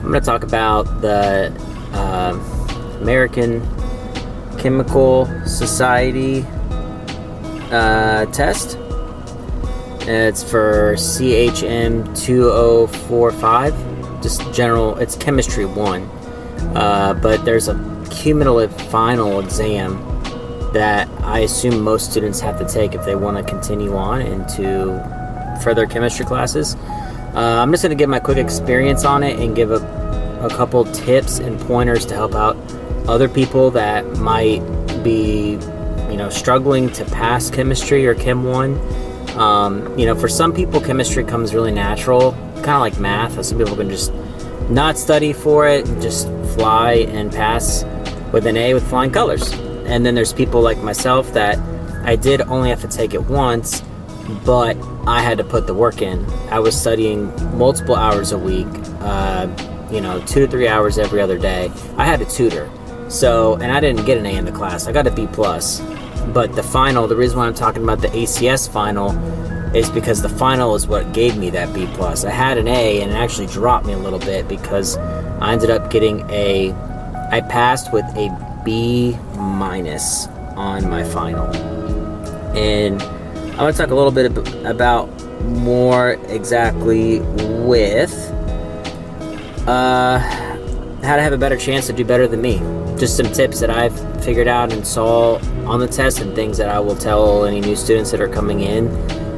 I'm going to talk about the American Chemical Society test. It's for CHM2045. Just general, it's chemistry 1. But there's a cumulative final exam that I assume most students have to take if they want to continue on into further chemistry classes. I'm just going to give my quick experience on it and give a couple tips and pointers to help out other people that might be, struggling to pass chemistry or Chem 1. For some people, chemistry comes really natural, kind of like math. Some people can just not study for it and just fly and pass with an A with flying colors. And then there's people like myself that I did only have to take it once, but I had to put the work in. I was studying multiple hours a week, 2 to 3 hours every other day. I had a tutor. And I didn't get an A in the class. I got a B+. But the final, the reason why I'm talking about the ACS final is because the final is what gave me that B+. I had an A and it actually dropped me a little bit because I ended up getting I passed with a B- on my final. And I want to talk a little bit about more exactly with how to have a better chance to do better than me. Just some tips that I've figured out and saw on the test and things that I will tell any new students that are coming in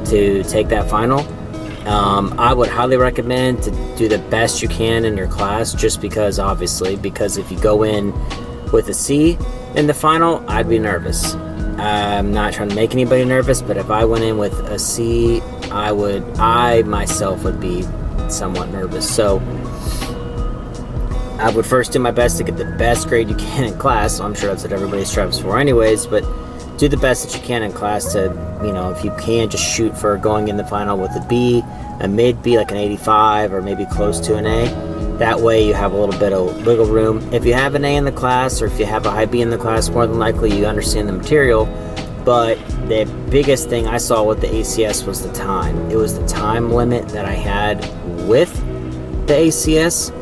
to take that final. I would highly recommend to do the best you can in your class, just because if you go in with a C in the final, I'd be nervous. I'm not trying to make anybody nervous, but if I went in with a C, I myself would be somewhat nervous. So I would first do my best to get the best grade you can in class. So I'm sure that's what everybody strives for anyways, but do the best that you can in class to, if you can, just shoot for going in the final with a B, a mid B, like an 85 or maybe close to an A. That way you have a little bit of wiggle room. If you have an A in the class or if you have a high B in the class, more than likely you understand the material. But the biggest thing I saw with the ACS was the time. It was the time limit that I had with the ACS.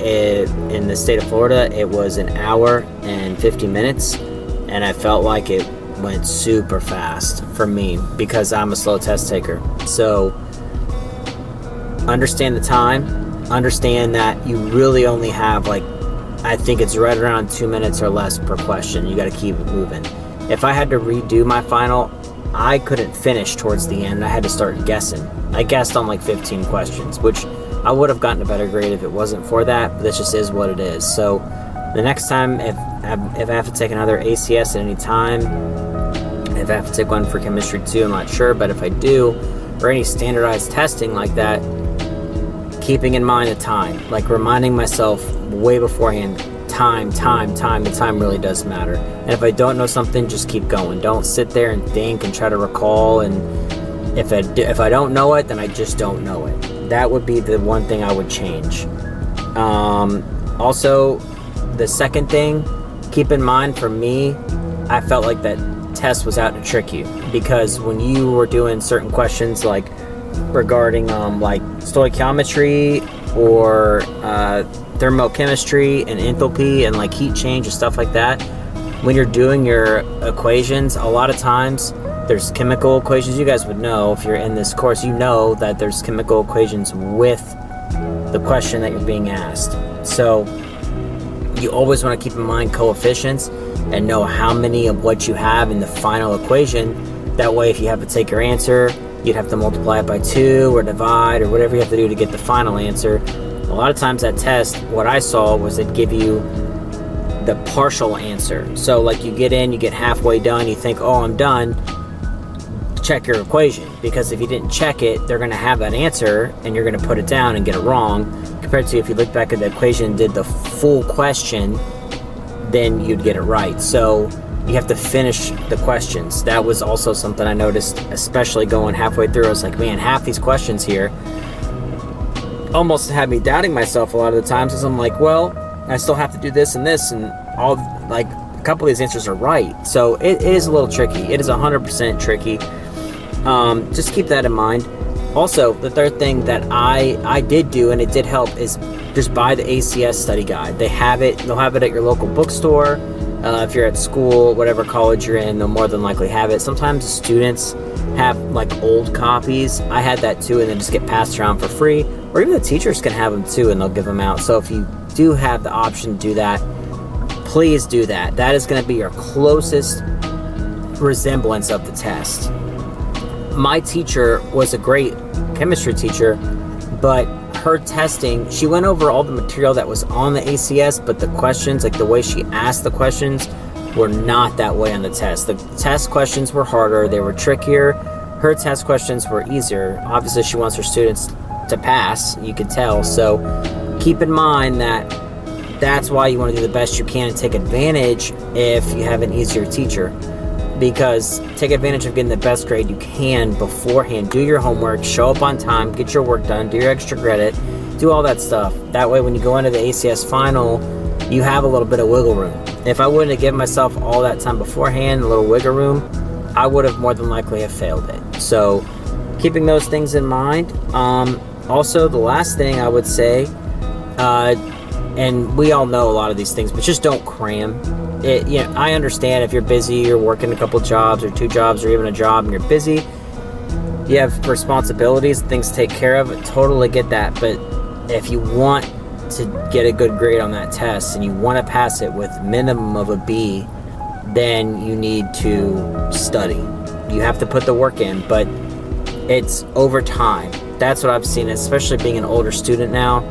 In the state of Florida, it was an hour and 50 minutes. And I felt like it went super fast for me because I'm a slow test taker. So understand the time. Understand that you really only have I think it's right around 2 minutes or less per question. You got to keep it moving. If I had to redo my final, I couldn't finish towards the end. I had to start guessing. I guessed on 15 questions, which I would have gotten a better grade if it wasn't for that, but this just is what it is. So the next time, if I have to take another ACS at any time, if I have to take one for chemistry 2, I'm not sure, but if I do, or any standardized testing like that, keeping in mind the time, reminding myself way beforehand, time, the time really does matter. And if I don't know something, just keep going. Don't sit there and think and try to recall, and if I don't know it, then I just don't know it. That would be the one thing I would change. Also, the second thing, keep in mind, for me, I felt like that test was out to trick you, because when you were doing certain questions regarding stoichiometry or thermochemistry and enthalpy and heat change and stuff like that, when you're doing your equations, a lot of times there's chemical equations. You guys would know if you're in this course, that there's chemical equations with the question that you're being asked. So you always want to keep in mind coefficients and know how many of what you have in the final equation. That way, if you have to take your answer, you'd have to multiply it by 2 or divide or whatever you have to do to get the final answer. A lot of times that test, what I saw was it'd give you the partial answer. So you get in, you get halfway done, you think, oh, I'm done. Check your equation, because if you didn't check it, they're going to have that answer and you're going to put it down and get it wrong, compared to if you look back at the equation and did the full question, then you'd get it right. So you have to finish the questions. That was also something I noticed, especially going halfway through. I was like, man, half these questions here almost had me doubting myself a lot of the times, because I'm like, well, I still have to do this and this, and all a couple of these answers are right. So it is a little tricky. It is 100% tricky. Just keep that in mind. Also, the third thing that I did do, and it did help, is just buy the ACS study guide. They'll have it at your local bookstore. If you're at school, whatever college you're in, they'll more than likely have it. Sometimes the students have like old copies. I had that too, and then just get passed around for free. Or even the teachers can have them too, and they'll give them out. So if you do have the option to do that, please do that. That is going to be your closest resemblance of the test. My teacher was a great chemistry teacher, but her testing, she went over all the material that was on the ACS, but the questions, like the way she asked the questions, were not that way on the test. The test questions were harder, they were trickier. Her test questions were easier. Obviously, she wants her students to pass, you can tell. So keep in mind that that's why you want to do the best you can and take advantage if you have an easier teacher. Because take advantage of getting the best grade you can beforehand. Do your homework, show up on time, get your work done, do your extra credit, do all that stuff. That way when you go into the ACS final, you have a little bit of wiggle room. If I wouldn't have given myself all that time beforehand, a little wiggle room, I would have more than likely have failed it. So keeping those things in mind. Also, the last thing I would say, and we all know a lot of these things, but just don't cram. I understand if you're busy, you're working a couple jobs or 2 jobs or even a job and you're busy, you have responsibilities, things to take care of. Totally get that. But if you want to get a good grade on that test and you want to pass it with minimum of a B, then you need to study. You have to put the work in, but it's over time. That's what I've seen, especially being an older student now.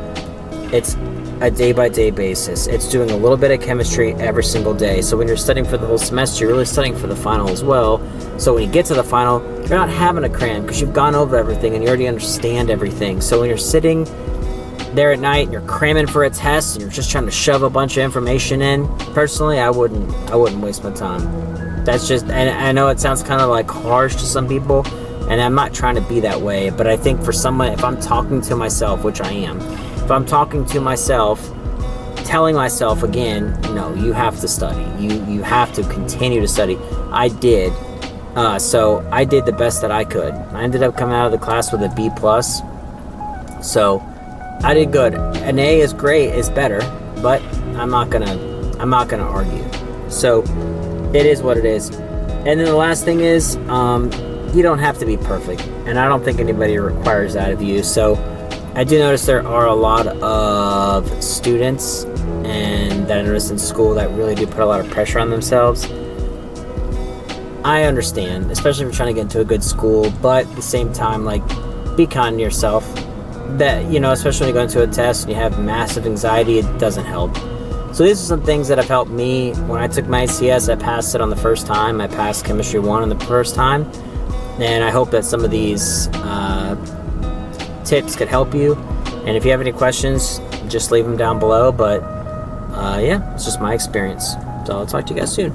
It's a day-by-day basis. It's doing a little bit of chemistry every single day. So when you're studying for the whole semester, you're really studying for the final as well. So when you get to the final, you're not having a cram because you've gone over everything and you already understand everything. So when you're sitting there at night and you're cramming for a test and you're just trying to shove a bunch of information in, personally, I wouldn't waste my time. That's just, and I know it sounds kind of like harsh to some people, and I'm not trying to be that way, but I think for someone, if I'm talking to myself, which I am, if I'm talking to myself, telling myself again, no, you have to study. You have to continue to study. I did. So I did the best that I could. I ended up coming out of the class with a B+. So I did good. An A is great, is better, but I'm not gonna argue. So it is what it is. And then the last thing is, you don't have to be perfect, and I don't think anybody requires that of you. So I do notice there are a lot of students and that are in school that really do put a lot of pressure on themselves. I understand, especially if you're trying to get into a good school, but at the same time, like, be kind to yourself. That, especially when you go into a test and you have massive anxiety, it doesn't help. So these are some things that have helped me. When I took my ACS, I passed it on the first time. I passed Chemistry 1 on the first time. And I hope that some of these tips could help you. And if you have any questions, just leave them down below. But yeah, it's just my experience. So I'll talk to you guys soon.